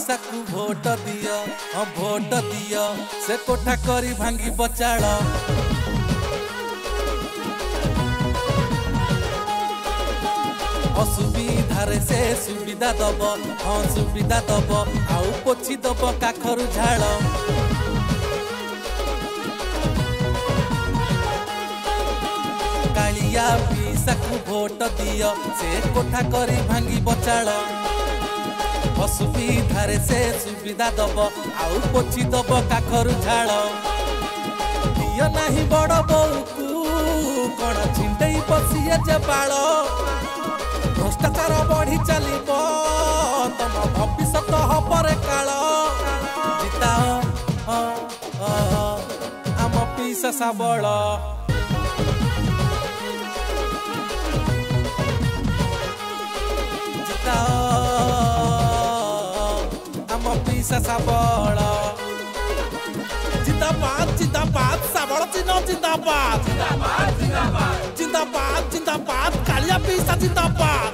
पीसा को भोट दियो, हाँ भोट दियो, से कोठा करी भांगी बचाड़। असुविधारे से सुविधा दब, हाँ सुविधा दब, आउ पोछि दब काखरु झाड़। कालिया पीसा को भोट दियो, से कोठा करी भांगी बचाड़। असुविधारे से सुविधा दब, आउ पोछि दब काखरु झाड़। दियो नाही बड़ बौकू कण छिंडई बसिए जे बाळ। भ्रष्टाचार बढ़ी चलिब तम भविष्यत हबरे काल। जिताओ आम पीसा साबळ। आम पीसा साबळ। जिंदाबाद जिंदाबाद साबळ चिन्ह जिंदाबाद। जिंदाबाद जिंदाबाद जिंदाबाद कालिया पीसा जिंदाबाद।